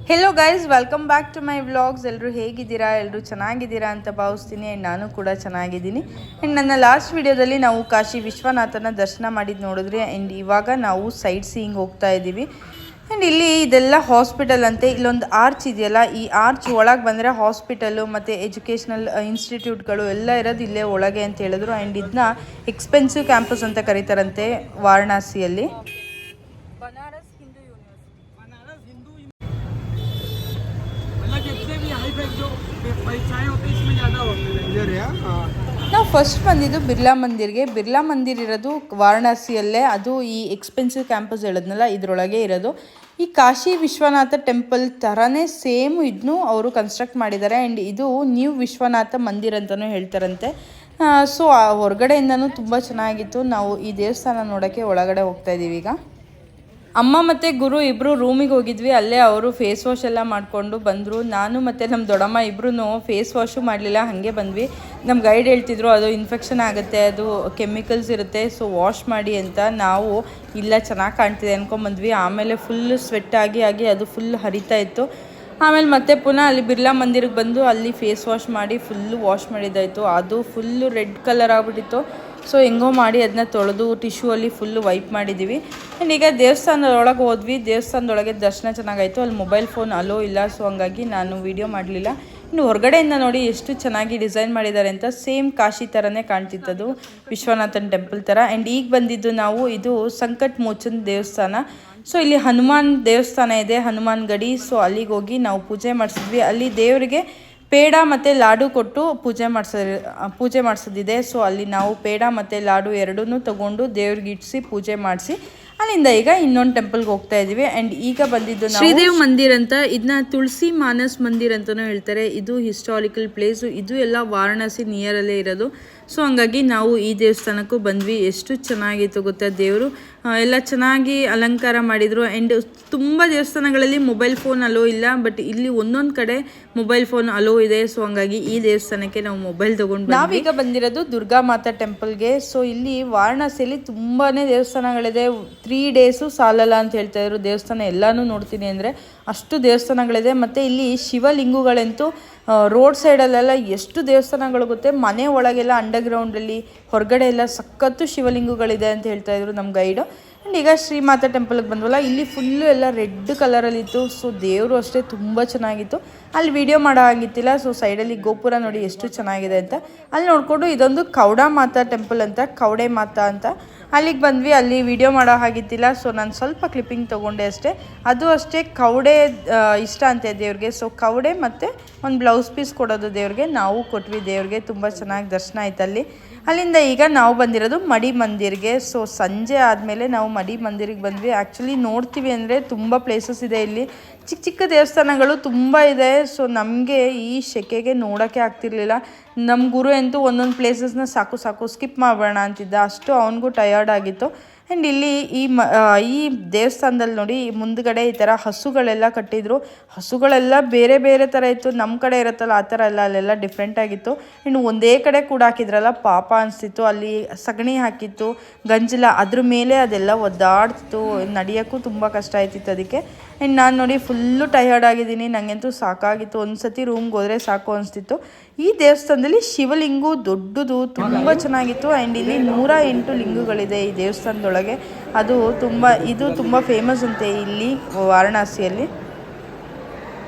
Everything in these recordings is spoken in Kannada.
Hello guys, welcome back to my vlogs. ಎಲ್ಲರೂ ಹೇಗಿದ್ದೀರಾ? ಎಲ್ಲರೂ ಚೆನ್ನಾಗಿದ್ದೀರಾ ಅಂತ ಭಾವಿಸ್ತೀನಿ. ಆ್ಯಂಡ್ ನಾನು ಕೂಡ ಚೆನ್ನಾಗಿದ್ದೀನಿ. ಆ್ಯಂಡ್ ನನ್ನ ಲಾಸ್ಟ್ ವಿಡಿಯೋದಲ್ಲಿ ನಾವು ಕಾಶಿ ವಿಶ್ವನಾಥನ ದರ್ಶನ ಮಾಡಿದ್ದು ನೋಡಿದ್ರಿ. ಆ್ಯಂಡ್ ಇವಾಗ ನಾವು ಸೈಟ್ ಸೀಯಿಂಗ್ ಹೋಗ್ತಾ ಇದ್ದೀವಿ. ಆ್ಯಂಡ್ ಇಲ್ಲಿ ಇದೆಲ್ಲ ಹಾಸ್ಪಿಟಲ್ ಅಂತೆ. ಇಲ್ಲೊಂದು ಆರ್ಚ್ ಇದೆಯಲ್ಲ, ಈ ಆರ್ಚ್ ಒಳಗೆ ಬಂದರೆ ಹಾಸ್ಪಿಟಲು ಮತ್ತು ಎಜುಕೇಷ್ನಲ್ ಇನ್ಸ್ಟಿಟ್ಯೂಟ್ಗಳು ಎಲ್ಲ ಇರೋದು ಇಲ್ಲೇ ಒಳಗೆ ಅಂತ ಹೇಳಿದ್ರು. ಆ್ಯಂಡ್ ಇದನ್ನ ಎಕ್ಸ್ಪೆನ್ಸಿವ್ ಕ್ಯಾಂಪಸ್ ಅಂತ ಕರೀತಾರಂತೆ ವಾರಣಾಸಿಯಲ್ಲಿ. ನಾವು ಫಸ್ಟ್ ಬಂದಿದ್ದು ಬಿರ್ಲಾ ಮಂದಿರ್ಗೆ. ಬಿರ್ಲಾ ಮಂದಿರ್ ಇರೋದು ವಾರಣಾಸಿಯಲ್ಲೇ. ಅದು ಈ ಎಕ್ಸ್ಪೆನ್ಸಿವ್ ಕ್ಯಾಂಪಸ್ ಹೇಳಿದ್ನಲ್ಲ, ಇದರೊಳಗೆ ಇರೋದು. ಈ ಕಾಶಿ ವಿಶ್ವನಾಥ ಟೆಂಪಲ್ ಥರನೇ ಸೇಮ್ ಇದನ್ನು ಅವರು ಕನ್ಸ್ಟ್ರಕ್ಟ್ ಮಾಡಿದ್ದಾರೆ. ಆ್ಯಂಡ್ ಇದು ನ್ಯೂ ವಿಶ್ವನಾಥ ಮಂದಿರ್ ಅಂತಲೂ ಹೇಳ್ತಾರಂತೆ. ಸೊ ಹೊರಗಡೆಯಿಂದನೂ ತುಂಬ ಚೆನ್ನಾಗಿತ್ತು. ನಾವು ಈ ದೇವಸ್ಥಾನ ನೋಡೋಕ್ಕೆ ಒಳಗಡೆ ಹೋಗ್ತಾ ಇದ್ದೀವಿ ಈಗ. ಅಮ್ಮ ಮತ್ತು ಗುರು ಇಬ್ಬರು ರೂಮಿಗೆ ಹೋಗಿದ್ವಿ. ಅಲ್ಲೇ ಅವರು ಫೇಸ್ ವಾಶ್ ಎಲ್ಲ ಮಾಡಿಕೊಂಡು ಬಂದರು. ನಾನು ಮತ್ತು ನಮ್ಮ ದೊಡ್ಡಮ್ಮ ಇಬ್ಬರೂ ಫೇಸ್ ವಾಶು ಮಾಡಲಿಲ್ಲ, ಹಾಗೆ ಬಂದ್ವಿ. ನಮ್ಮ ಗೈಡ್ ಹೇಳ್ತಿದ್ರು ಅದು ಇನ್ಫೆಕ್ಷನ್ ಆಗುತ್ತೆ, ಅದು ಕೆಮಿಕಲ್ಸ್ ಇರುತ್ತೆ, ಸೊ ವಾಶ್ ಮಾಡಿ ಅಂತ. ನಾವು ಇಲ್ಲ ಚೆನ್ನಾಗಿ ಕಾಣ್ತಿದೆ ಅಂದ್ಕೊಂಬಂದ್ವಿ. ಆಮೇಲೆ ಫುಲ್ ಸ್ವೆಟ್ ಆಗಿ ಅದು ಫುಲ್ ಹರಿತಾ ಇತ್ತು. ಆಮೇಲೆ ಮತ್ತೆ ಪುನಃ ಅಲ್ಲಿ ಬಿರ್ಲಾ ಮಂದಿರಕ್ಕೆ ಬಂದು ಅಲ್ಲಿ ಫೇಸ್ ವಾಶ್ ಮಾಡಿ ಫುಲ್ಲು ವಾಶ್ ಮಾಡಿದ್ದಾಯಿತು. ಅದು ಫುಲ್ಲು ರೆಡ್ ಕಲರ್ ಆಗಿಬಿಟ್ಟಿತ್ತು. ಸೊ ಹೆಂಗೋ ಮಾಡಿ ಅದನ್ನ ತೊಳೆದು ಟಿಶ್ಯೂ ಅಲ್ಲಿ ಫುಲ್ಲು ವೈಪ್ ಮಾಡಿದ್ದೀವಿ. ಆ್ಯಂಡ್ ಈಗ ದೇವಸ್ಥಾನದೊಳಗೆ ಹೋದ್ವಿ. ದೇವಸ್ಥಾನದೊಳಗೆ ದರ್ಶನ ಚೆನ್ನಾಗಾಯಿತು. ಅಲ್ಲಿ ಮೊಬೈಲ್ ಫೋನ್ ಅಲೋ ಇಲ್ಲ, ಸೊ ಹಂಗಾಗಿ ನಾನು ವೀಡಿಯೋ ಮಾಡಲಿಲ್ಲ. ಇನ್ನು ಹೊರಗಡೆಯಿಂದ ನೋಡಿ ಎಷ್ಟು ಚೆನ್ನಾಗಿ ಡಿಸೈನ್ ಮಾಡಿದ್ದಾರೆ ಅಂತ. ಸೇಮ್ ಕಾಶಿ ಥರನೇ ಕಾಣ್ತಿತ್ತದು, ವಿಶ್ವನಾಥನ್ ಟೆಂಪಲ್ ಥರ. ಆ್ಯಂಡ್ ಈಗ ಬಂದಿದ್ದು ನಾವು, ಇದು ಸಂಕಟ್ ಮೋಚನ್ ದೇವಸ್ಥಾನ. ಸೊ ಇಲ್ಲಿ ಹನುಮಾನ್ ದೇವಸ್ಥಾನ ಇದೆ, ಹನುಮಾನ್ ಗಡಿ. ಸೊ ಅಲ್ಲಿಗೆ ಹೋಗಿ ನಾವು ಪೂಜೆ ಮಾಡಿಸಿದ್ವಿ. ಅಲ್ಲಿ ದೇವರಿಗೆ ಪೇಡ ಮತ್ತು ಲಾಡು ಕೊಟ್ಟು ಪೂಜೆ ಮಾಡಿಸೋದಿದೆ. ಸೊ ಅಲ್ಲಿ ನಾವು ಪೇಡ ಮತ್ತು ಲಾಡು ಎರಡನ್ನೂ ತೊಗೊಂಡು ದೇವ್ರಿಗೆ ಇಡಿಸಿ ಪೂಜೆ ಮಾಡಿಸಿ ಅಲ್ಲಿಂದ ಈಗ ಇನ್ನೊಂದು ಟೆಂಪಲ್ಗೆ ಹೋಗ್ತಾ ಇದ್ದೀವಿ. ಆ್ಯಂಡ್ ಈಗ ಬಂದಿದ್ದು ಶ್ರೀದೇವ್ ಮಂದಿರ್ ಅಂತ. ಇದನ್ನ ತುಳಸಿ ಮಾನಸ್ ಮಂದಿರ್ ಅಂತಲೂ ಹೇಳ್ತಾರೆ. ಇದು ಹಿಸ್ಟಾರಿಕಲ್ ಪ್ಲೇಸು. ಇದು ಎಲ್ಲ ವಾರಣಾಸಿ ನಿಯರಲ್ಲೇ ಇರೋದು. ಸೊ ಹಂಗಾಗಿ ನಾವು ಈ ದೇವಸ್ಥಾನಕ್ಕೂ ಬಂದ್ವಿ. ಎಷ್ಟು ಚೆನ್ನಾಗಿತ್ತು ಗೊತ್ತಾ, ದೇವರು ಎಲ್ಲ ಚೆನ್ನಾಗಿ ಅಲಂಕಾರ ಮಾಡಿದರು. ಆ್ಯಂಡ್ ತುಂಬ ದೇವಸ್ಥಾನಗಳಲ್ಲಿ ಮೊಬೈಲ್ ಫೋನ್ ಅಲೋ ಇಲ್ಲ, ಬಟ್ ಇಲ್ಲಿ ಒಂದೊಂದು ಕಡೆ ಮೊಬೈಲ್ ಫೋನ್ ಅಲೋ ಇದೆ. ಸೊ ಹಂಗಾಗಿ ಈ ದೇವಸ್ಥಾನಕ್ಕೆ ನಾವು ಮೊಬೈಲ್ ತೊಗೊಂಡು ನಾವೀಗ ಬಂದಿರೋದು ದುರ್ಗಾ ಮಾತಾ ಟೆಂಪಲ್ಗೆ. ಸೊ ಇಲ್ಲಿ ವಾರಣಾಸಿಯಲ್ಲಿ ತುಂಬಾ ದೇವಸ್ಥಾನಗಳಿದೆ. 3 ಡೇಸು ಸಾಲಲ್ಲ ಅಂತ ಹೇಳ್ತಾ ಇದ್ರು. ದೇವಸ್ಥಾನ ಎಲ್ಲನೂ ನೋಡ್ತೀನಿ ಅಂದರೆ ಅಷ್ಟು ದೇವಸ್ಥಾನಗಳಿದೆ. ಮತ್ತು ಇಲ್ಲಿ ಶಿವಲಿಂಗುಗಳಂತೂ ರೋಡ್ ಸೈಡಲ್ಲೆಲ್ಲ ಎಷ್ಟು ದೇವಸ್ಥಾನಗಳು ಗೊತ್ತೆ. ಮನೆ ಒಳಗೆಲ್ಲ ಅಂಡರ್ಗ್ರೌಂಡಲ್ಲಿ ಹೊರಗಡೆ ಎಲ್ಲ ಸಖತ್ತು ಶಿವಲಿಂಗುಗಳಿದೆ ಅಂತ ಹೇಳ್ತಾ ಇದ್ರು ನಮ್ಮ ಗೈಡು. ಆ್ಯಂಡ್ ಈಗ ಶ್ರೀಮಾತಾ ಟೆಂಪಲ್ಗೆ ಬಂದ್ವಲ್ಲ, ಇಲ್ಲಿ ಫುಲ್ಲು ಎಲ್ಲ ರೆಡ್ ಕಲರಲ್ಲಿತ್ತು. ಸೊ ದೇವರು ಅಷ್ಟೇ ತುಂಬ ಚೆನ್ನಾಗಿತ್ತು. ಅಲ್ಲಿ ವಿಡಿಯೋ ಮಾಡೋ ಆಗಿತ್ತಿಲ್ಲ. ಸೊ ಸೈಡಲ್ಲಿ ಗೋಪುರ ನೋಡಿ ಎಷ್ಟು ಚೆನ್ನಾಗಿದೆ ಅಂತ. ಅಲ್ಲಿ ನೋಡಿಕೊಂಡು ಇದೊಂದು ಕೌಡಾ ಮಾತಾ ಟೆಂಪಲ್ ಅಂತ, ಕೌಡೆ ಮಾತಾ ಅಂತ. ಅಲ್ಲಿಗೆ ಬಂದ್ವಿ. ಅಲ್ಲಿ ವಿಡಿಯೋ ಮಾಡೋ ಹಾಗಿತ್ತಿಲ್ಲ. ಸೊ ನಾನು ಸ್ವಲ್ಪ ಕ್ಲಿಪ್ಪಿಂಗ್ ತೊಗೊಂಡೆ ಅಷ್ಟೇ. ಅದು ಅಷ್ಟೇ ಕೌಡೆ ಇಷ್ಟ ಅಂತೆ ದೇವ್ರಿಗೆ. ಸೊ ಕೌಡೆ ಮತ್ತು ಒಂದು ಬ್ಲೌಸ್ ಪೀಸ್ ಕೊಡೋದು ದೇವ್ರಿಗೆ. ನಾವು ಕೊಟ್ವಿ ದೇವ್ರಿಗೆ. ತುಂಬ ಚೆನ್ನಾಗಿ ದರ್ಶನ ಆಯ್ತು ಅಲ್ಲಿ. ಅಲ್ಲಿಂದ ಈಗ ನಾವು ಬಂದಿರೋದು ಮಡಿ ಮಂದಿರ್ಗೆ. ಸೊ ಸಂಜೆ ಆದಮೇಲೆ ನಾವು ಮಡಿ ಮಂದಿರಿಗೆ ಬಂದ್ವಿ. ಆ್ಯಕ್ಚುಲಿ ನೋಡ್ತೀವಿ ಅಂದರೆ ತುಂಬ ಪ್ಲೇಸಸ್ ಇದೆ ಇಲ್ಲಿ. ಚಿಕ್ಕ ಚಿಕ್ಕ ದೇವಸ್ಥಾನಗಳು ತುಂಬ ಇದೆ. ಸೊ ನಮಗೆ ಈ ಸೆಕೆಗೆ ನೋಡೋಕ್ಕೆ ಆಗ್ತಿರ್ಲಿಲ್ಲ. ನಮ್ಮ ಗುರು ಅಂತೂ ಒಂದೊಂದು ಪ್ಲೇಸಸ್ನ ಸಾಕು ಸ್ಕಿಪ್ ಮಾಡೋಣ ಅಂತಿದ್ದ. ಅಷ್ಟು ಅವನಿಗೂ ಟಯರ್ಡ್ ಆಗಿತ್ತು. ಆ್ಯಂಡ್ ಇಲ್ಲಿ ಈ ದೇವಸ್ಥಾನದಲ್ಲಿ ನೋಡಿ, ಮುಂದ್ಗಡೆ ಈ ಥರ ಹಸುಗಳೆಲ್ಲ ಕಟ್ಟಿದ್ರು. ಹಸುಗಳೆಲ್ಲ ಬೇರೆ ಬೇರೆ ಥರ ಇತ್ತು. ನಮ್ಮ ಕಡೆ ಇರುತ್ತಲ್ಲ ಆ ಥರ ಎಲ್ಲ ಅಲ್ಲೆಲ್ಲ ಡಿಫ್ರೆಂಟ್ ಆಗಿತ್ತು. ಇನ್ನು ಒಂದೇ ಕಡೆ ಕೂಡ ಹಾಕಿದ್ರಲ್ಲ, ಪಾಪ ಅನಿಸ್ತಿತ್ತು. ಅಲ್ಲಿ ಸಗಣಿ ಹಾಕಿತ್ತು, ಗಂಜಲ, ಅದ್ರ ಮೇಲೆ ಅದೆಲ್ಲ ಒದ್ದಾಡ್ತಿತ್ತು. ನಡೆಯೋಕ್ಕೂ ತುಂಬ ಕಷ್ಟ ಆಯ್ತಿತ್ತು ಅದಕ್ಕೆ. ಆ್ಯಂಡ್ ನಾನು ನೋಡಿ ಫುಲ್ಲು ಟಯರ್ಡ್ ಆಗಿದ್ದೀನಿ. ನನಗಂತೂ ಸಾಕಾಗಿತ್ತು. ಒಂದು ಸತಿ ರೂಮ್ಗೆ ಹೋದರೆ ಸಾಕು ಅನಿಸ್ತಿತ್ತು. ಈ ದೇವಸ್ಥಾನದಲ್ಲಿ ಶಿವಲಿಂಗು ದೊಡ್ಡದು, ತುಂಬ ಚೆನ್ನಾಗಿತ್ತು. ಆ್ಯಂಡ್ ಇಲ್ಲಿ 108 ಲಿಂಗಗಳಿದೆ ಈ ದೇವಸ್ಥಾನದೊಳಗೆ. ಇದು ತುಂಬ ಫೇಮಸ್ ಅಂತೆ ಇಲ್ಲಿ ವಾರಣಾಸಿಯಲ್ಲಿ.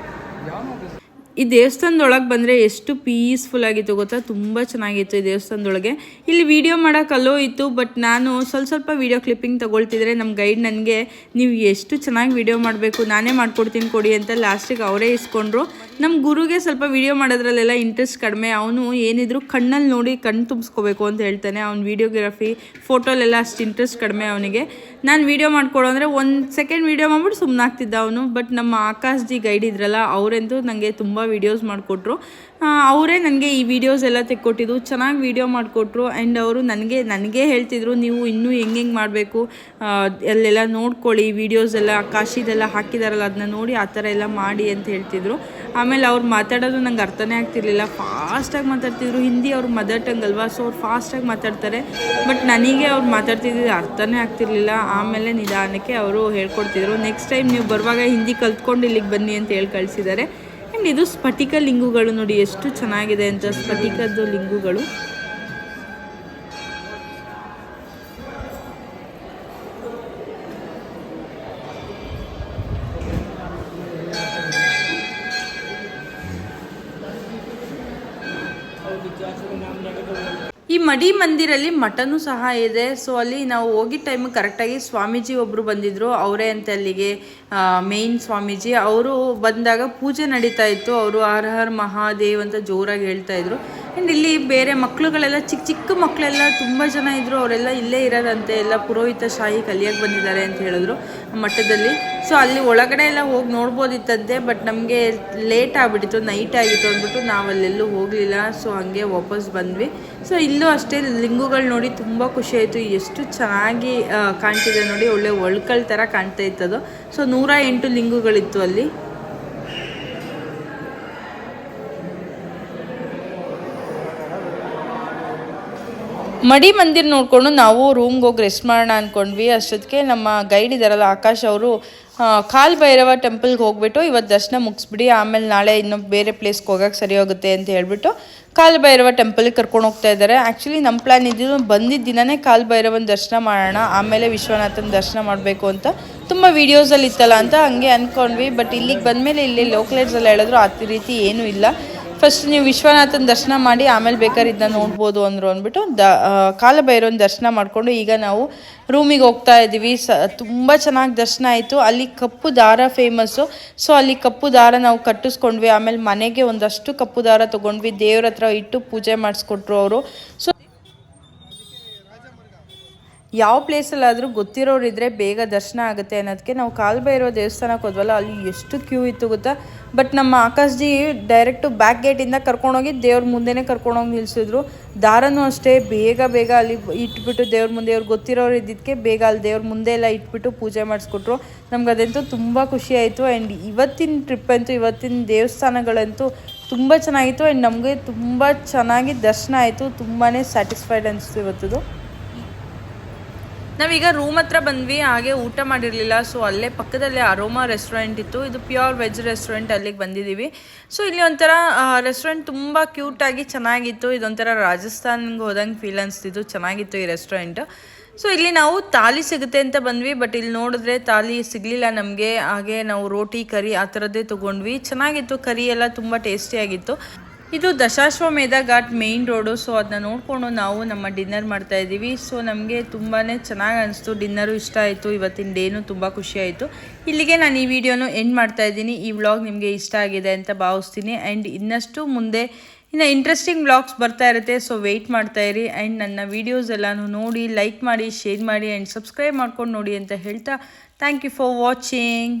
ಈ ದೇವಸ್ಥಾನದೊಳಗೆ ಬಂದರೆ ಎಷ್ಟು ಪೀಸ್ಫುಲ್ ಆಗಿತ್ತು ಗೊತ್ತಾ, ತುಂಬ ಚೆನ್ನಾಗಿತ್ತು ಈ ದೇವಸ್ಥಾನದೊಳಗೆ. ಇಲ್ಲಿ ವಿಡಿಯೋ ಮಾಡೋಕೆ ಅಲೋ ಇತ್ತು, ಬಟ್ ನಾನು ಸ್ವಲ್ಪ ವಿಡಿಯೋ ಕ್ಲಿಪ್ಪಿಂಗ್ ತೊಗೊಳ್ತಿದ್ರೆ ನಮ್ಮ ಗೈಡ್ ನನಗೆ ನೀವು ಎಷ್ಟು ಚೆನ್ನಾಗಿ ವಿಡಿಯೋ ಮಾಡಬೇಕು, ನಾನೇ ಮಾಡ್ಕೊಡ್ತೀನಿ ಕೊಡಿ ಅಂತ ಲಾಸ್ಟಿಗೆ ಅವರೇ ಇಸ್ಕೊಂಡ್ರು. ನಮ್ಮ ಗುರುಗೆ ಸ್ವಲ್ಪ ವಿಡಿಯೋ ಮಾಡೋದ್ರಲ್ಲೆಲ್ಲ ಇಂಟ್ರೆಸ್ಟ್ ಕಡಿಮೆ. ಅವನು ಏನಿದ್ರು ಕಣ್ಣಲ್ಲಿ ನೋಡಿ ಕಣ್ಣು ತುಂಬಿಸ್ಕೋಬೇಕು ಅಂತ ಹೇಳ್ತಾನೆ. ಅವ್ನು ವೀಡಿಯೋಗ್ರಫಿ ಫೋಟೋಲೆಲ್ಲ ಅಷ್ಟು ಇಂಟ್ರೆಸ್ಟ್ ಕಡಿಮೆ ಅವನಿಗೆ. ನಾನು ವೀಡಿಯೋ ಮಾಡ್ಕೊಡೋ ಅಂದರೆ 1 ಸೆಕೆಂಡ್ ವೀಡಿಯೋ ಮಾಡ್ಬಿಟ್ಟು ಸುಮ್ಮನಾಗ್ತಿದ್ದ ಅವನು. ಬಟ್ ನಮ್ಮ ಆಕಾಶ್ ಜಿ ಗೈಡ್ ಇದ್ರಲ್ಲ, ಅವರಂತೂ ನನಗೆ ತುಂಬ ವೀಡಿಯೋಸ್ ಮಾಡಿಕೊಟ್ರು. ಅವರೇ ನನಗೆ ಈ ವಿಡಿಯೋಸ್ ಎಲ್ಲ ತೆಕ್ಕೊಟ್ಟಿದ್ದು, ಚೆನ್ನಾಗಿ ವೀಡಿಯೋ ಮಾಡಿಕೊಟ್ರು. ಆ್ಯಂಡ್ ಅವರು ನನಗೆ ಹೇಳ್ತಿದ್ರು, ನೀವು ಇನ್ನೂ ಹೆಂಗೆ ಮಾಡಬೇಕು ಅಲ್ಲೆಲ್ಲ ನೋಡ್ಕೊಳ್ಳಿ, ವೀಡಿಯೋಸ್ ಎಲ್ಲ ಕಾಶಿದೆಲ್ಲ ಹಾಕಿದಾರಲ್ಲ ಅದನ್ನ ನೋಡಿ ಆ ಥರ ಎಲ್ಲ ಮಾಡಿ ಅಂತ ಹೇಳ್ತಿದ್ರು. ಆಮೇಲೆ ಅವ್ರು ಮಾತಾಡೋದು ನಂಗೆ ಅರ್ಥನೇ ಆಗ್ತಿರ್ಲಿಲ್ಲ, ಫಾಸ್ಟಾಗಿ ಮಾತಾಡ್ತಿದ್ರು. ಹಿಂದಿ ಅವ್ರ ಮದರ್ ಟಂಗ್ ಅಲ್ವಾ, ಸೊ ಅವ್ರು ಫಾಸ್ಟಾಗಿ ಮಾತಾಡ್ತಾರೆ. ಬಟ್ ನನಗೆ ಅವ್ರು ಮಾತಾಡ್ತಿದ್ದು ಅರ್ಥನೇ ಆಗ್ತಿರ್ಲಿಲ್ಲ. ಆಮೇಲೆ ನಿಧಾನಕ್ಕೆ ಅವರು ಹೇಳ್ಕೊಡ್ತಿದ್ರು. ನೆಕ್ಸ್ಟ್ ಟೈಮ್ ನೀವು ಬರುವಾಗ ಹಿಂದಿ ಕಲ್ತ್ಕೊಂಡು ಇಲ್ಲಿಗೆ ಬನ್ನಿ ಅಂತ ಹೇಳಿ ಕಳಿಸಿದ್ದಾರೆ. ಆ್ಯಂಡ್ ಇದು ಸ್ಫಟಿಕ ಲಿಂಗುಗಳು ನೋಡಿ ಎಷ್ಟು ಚೆನ್ನಾಗಿದೆ ಅಂತ, ಸ್ಫಟಿಕದ್ದು ಲಿಂಗುಗಳು. ಈ ಮಡಿ ಮಂದಿರಲ್ಲಿ ಮಠನೂ ಸಹ ಇದೆ. ಸೊ ಅಲ್ಲಿ ನಾವು ಹೋಗಿದ್ದ ಟೈಮಿಗೆ ಕರೆಕ್ಟಾಗಿ ಸ್ವಾಮೀಜಿ ಒಬ್ಬರು ಬಂದಿದ್ದರು, ಅವರೇ ಅಂತ ಅಲ್ಲಿಗೆ ಮೇಯ್ನ್ ಸ್ವಾಮೀಜಿ. ಅವರು ಬಂದಾಗ ಪೂಜೆ ನಡೀತಾ ಇತ್ತು. ಅವರು ಹರ ಹರ್ ಮಹಾದೇವ್ ಅಂತ ಜೋರಾಗಿ ಹೇಳ್ತಾ ಇದ್ರು. ಆ್ಯಂಡ್ ಇಲ್ಲಿ ಬೇರೆ ಮಕ್ಕಳುಗಳೆಲ್ಲ ಚಿಕ್ಕ ಚಿಕ್ಕ ಮಕ್ಕಳೆಲ್ಲ ತುಂಬ ಜನ ಇದ್ದರು. ಅವರೆಲ್ಲ ಇಲ್ಲೇ ಇರೋದಂತೆ, ಎಲ್ಲ ಪುರೋಹಿತ ಶಾಹಿ ಕಲಿಯಕ್ಕೆ ಬಂದಿದ್ದಾರೆ ಅಂತ ಹೇಳಿದ್ರು ಮಠದಲ್ಲಿ. ಸೊ ಅಲ್ಲಿ ಒಳಗಡೆ ಎಲ್ಲ ಹೋಗಿ ನೋಡ್ಬೋದಿತ್ತಂತೆ, ಬಟ್ ನಮಗೆ ಲೇಟ್ ಆಗಿಬಿಟ್ಟಿತ್ತು, ನೈಟ್ ಆಗಿತ್ತು ಅಂದ್ಬಿಟ್ಟು ನಾವಲ್ಲೆಲ್ಲೂ ಹೋಗಲಿಲ್ಲ. ಸೊ ಹಾಗೆ ವಾಪಸ್ ಬಂದ್ವಿ. ಸೊ ಇಲ್ಲೂ ಅಷ್ಟೇ ಲಿಂಗುಗಳು ನೋಡಿ ತುಂಬ ಖುಷಿ ಆಯಿತು. ಎಷ್ಟು ಚೆನ್ನಾಗಿ ಕಾಣ್ತಿದೆ ನೋಡಿ, ಒಳ್ಳೆ ಒಳ್ಕಲ್ ಥರ ಕಾಣ್ತಾ ಇತ್ತದು. ಸೊ 108 ಲಿಂಗುಗಳಿತ್ತು ಅಲ್ಲಿ. ಮಡಿ ಮಂದಿರ ನೋಡಿಕೊಂಡು ನಾವು ರೂಮ್ಗೆ ಹೋಗಿ ರೆಸ್ಟ್ ಮಾಡೋಣ ಅಂದ್ಕೊಂಡ್ವಿ. ಅಷ್ಟೊತ್ತಿಗೆ ನಮ್ಮ ಗೈಡ್ ಇದ್ದಾರಲ್ಲ ಆಕಾಶ್ ಅವರು, ಕಾಲ್ ಭೈರವ ಟೆಂಪಲ್ಗೆ ಹೋಗ್ಬಿಟ್ಟು ಇವತ್ತು ದರ್ಶನ ಮುಗಿಸ್ಬಿಡಿ, ಆಮೇಲೆ ನಾಳೆ ಇನ್ನೊಂದು ಬೇರೆ ಪ್ಲೇಸ್ಗೆ ಹೋಗೋಕ್ಕೆ ಸರಿ ಹೋಗುತ್ತೆ ಅಂತ ಹೇಳ್ಬಿಟ್ಟು ಕಾಲ್ ಭೈರವ ಟೆಂಪಲ್ಗೆ ಕರ್ಕೊಂಡು ಹೋಗ್ತಾ ಇದ್ದಾರೆ. ಆ್ಯಕ್ಚುಲಿ ನಮ್ಮ ಪ್ಲ್ಯಾನ್ ಇದ್ದಿದ್ದು ಬಂದಿದ್ದ ದಿನವೇ ಕಾಲ್ ಭೈರವನ ದರ್ಶನ ಮಾಡೋಣ, ಆಮೇಲೆ ವಿಶ್ವನಾಥನ ದರ್ಶನ ಮಾಡಬೇಕು ಅಂತ ತುಂಬ ವೀಡಿಯೋಸಲ್ಲಿ ಇತ್ತಲ್ಲ ಅಂತ ಹಂಗೆ ಅಂದ್ಕೊಂಡ್ವಿ. ಬಟ್ ಇಲ್ಲಿಗೆ ಬಂದಮೇಲೆ ಇಲ್ಲಿ ಲೋಕಲೈಟ್ಸಲ್ಲಿ ಹೇಳಿದ್ರು ಆ ರೀತಿ ಏನೂ ಇಲ್ಲ, ಫಸ್ಟ್ ನೀವು ವಿಶ್ವನಾಥನ ದರ್ಶನ ಮಾಡಿ ಆಮೇಲೆ ಬೇಕಾದ್ರೆ ಇದನ್ನ ನೋಡ್ಬೋದು ಅಂದರು ಅಂದ್ಬಿಟ್ಟು ಕಾಲಭೈರವನ ದರ್ಶನ ಮಾಡಿಕೊಂಡು ಈಗ ನಾವು ರೂಮಿಗೆ ಹೋಗ್ತಾ ಇದ್ದೀವಿ. ತುಂಬ ಚೆನ್ನಾಗಿ ದರ್ಶನ ಆಯಿತು. ಅಲ್ಲಿ ಕಪ್ಪು ದಾರ ಫೇಮಸ್ಸು. ಸೊ ಅಲ್ಲಿ ಕಪ್ಪು ದಾರ ನಾವು ಕಟ್ಟಿಸ್ಕೊಂಡ್ವಿ. ಆಮೇಲೆ ಮನೆಗೆ ಒಂದಷ್ಟು ಕಪ್ಪು ದಾರ ತೊಗೊಂಡ್ವಿ, ದೇವ್ರ ಹತ್ರ ಇಟ್ಟು ಪೂಜೆ ಮಾಡಿಸ್ಕೊಟ್ರು ಅವರು. ಸೊ ಯಾವ ಪ್ಲೇಸಲ್ಲಾದರೂ ಗೊತ್ತಿರೋರಿದ್ದರೆ ಬೇಗ ದರ್ಶನ ಆಗುತ್ತೆ ಅನ್ನೋದಕ್ಕೆ ನಾವು ಕಾಲಭೈರವ ದೇವಸ್ಥಾನಕ್ಕೆ ಹೋದ್ವಲ್ಲ, ಅಲ್ಲಿ ಎಷ್ಟು ಕ್ಯೂ ಇತ್ತು ಗೊತ್ತಾ. ಬಟ್ ನಮ್ಮ ಆಕಾಶ್ಜಿ ಡೈರೆಕ್ಟು ಬ್ಯಾಕ್ ಗೇಟಿಂದ ಕರ್ಕೊಂಡೋಗಿ ದೇವ್ರ ಮುಂದೆನೇ ಕರ್ಕೊಂಡೋಗಿ ನಿಲ್ಲಿಸಿದ್ರು. ದಾರನೂ ಅಷ್ಟೇ ಬೇಗ ಬೇಗ ಅಲ್ಲಿ ಇಟ್ಬಿಟ್ಟು ದೇವ್ರ ಮುಂದೆ, ಅವ್ರು ಗೊತ್ತಿರೋರು ಇದ್ದಿದ್ದಕ್ಕೆ ಬೇಗ ಅಲ್ಲಿ ದೇವ್ರ ಮುಂದೆ ಎಲ್ಲ ಇಟ್ಬಿಟ್ಟು ಪೂಜೆ ಮಾಡಿಸ್ಕೊಟ್ರು. ನಮ್ಗೆ ಅದಂತೂ ತುಂಬ ಖುಷಿ ಆಯಿತು. ಆ್ಯಂಡ್ ಇವತ್ತಿನ ಟ್ರಿಪ್ ಅಂತೂ, ಇವತ್ತಿನ ದೇವಸ್ಥಾನಗಳಂತೂ ತುಂಬ ಚೆನ್ನಾಗಿತ್ತು. ಆ್ಯಂಡ್ ನಮಗೆ ತುಂಬ ಚೆನ್ನಾಗಿ ದರ್ಶನ ಆಯಿತು. ತುಂಬಾ ಸ್ಯಾಟಿಸ್ಫೈಡ್ ಅನಿಸ್ತು ಇವತ್ತದು. ನಾವೀಗ ರೂಮ್ ಹತ್ರ ಬಂದ್ವಿ, ಹಾಗೆ ಊಟ ಮಾಡಿರಲಿಲ್ಲ. ಸೊ ಅಲ್ಲೇ ಪಕ್ಕದಲ್ಲೇ ಅರೋಮಾ ರೆಸ್ಟೋರೆಂಟ್ ಇತ್ತು, ಇದು ಪ್ಯೂರ್ ವೆಜ್ ರೆಸ್ಟೋರೆಂಟ್, ಅಲ್ಲಿಗೆ ಬಂದಿದ್ದೀವಿ. ಸೊ ಇಲ್ಲಿ ಒಂಥರ ರೆಸ್ಟೋರೆಂಟ್ ತುಂಬ ಕ್ಯೂಟಾಗಿ ಚೆನ್ನಾಗಿತ್ತು. ಇದೊಂಥರ ರಾಜಸ್ಥಾನ್ಗೆ ಹೋದಂಗೆ ಫೀಲ್ ಅನಿಸ್ತಿತ್ತು, ಚೆನ್ನಾಗಿತ್ತು ಈ ರೆಸ್ಟೋರೆಂಟ್. ಸೊ ಇಲ್ಲಿ ನಾವು ತಾಲಿ ಸಿಗುತ್ತೆ ಅಂತ ಬಂದ್ವಿ, ಬಟ್ ಇಲ್ಲಿ ನೋಡಿದ್ರೆ ತಾಲಿ ಸಿಗಲಿಲ್ಲ ನಮಗೆ. ಹಾಗೆ ನಾವು ರೋಟಿ ಕರಿ ಆ ಥರದ್ದೇ ತೊಗೊಂಡ್ವಿ. ಚೆನ್ನಾಗಿತ್ತು, ಕರಿ ಎಲ್ಲ ತುಂಬ ಟೇಸ್ಟಿಯಾಗಿತ್ತು. ಇದು Dashashwamedh ghat main road. So ಅದನ್ನ ನೋಡಿಕೊಂಡು ನಾವು ನಮ್ಮ ಡಿನ್ನರ್ ಮಾಡ್ತಾಯಿದ್ದೀವಿ. ಸೊ ನಮಗೆ ತುಂಬಾ ಚೆನ್ನಾಗಿ ಅನಿಸ್ತು, ಡಿನ್ನರು ಇಷ್ಟ ಆಯಿತು. ಇವತ್ತಿನ ಡೇನೂ ತುಂಬ ಖುಷಿ ಆಯಿತು. ಇಲ್ಲಿಗೆ ನಾನು ಈ ವಿಡಿಯೋನು ಎಂಡ್ ಮಾಡ್ತಾಯಿದ್ದೀನಿ. ಈ ವ್ಲಾಗ್ ನಿಮಗೆ ಇಷ್ಟ ಆಗಿದೆ ಅಂತ ಭಾವಿಸ್ತೀನಿ. ಆ್ಯಂಡ್ ಇನ್ನಷ್ಟು ಮುಂದೆ ಇನ್ನು ಇಂಟ್ರೆಸ್ಟಿಂಗ್ ವ್ಲಾಗ್ಸ್ ಬರ್ತಾ ಇರುತ್ತೆ. ಸೊ ವೆಯ್ಟ್ ಮಾಡ್ತಾಯಿರಿ. ಆ್ಯಂಡ್ ನನ್ನ ವೀಡಿಯೋಸ್ ಎಲ್ಲನೂ ನೋಡಿ, ಲೈಕ್ ಮಾಡಿ, ಶೇರ್ ಮಾಡಿ ಆ್ಯಂಡ್ ಸಬ್ಸ್ಕ್ರೈಬ್ ಮಾಡ್ಕೊಂಡು ನೋಡಿ ಅಂತ ಹೇಳ್ತಾ ಥ್ಯಾಂಕ್ ಯು ಫಾರ್ ವಾಚಿಂಗ್.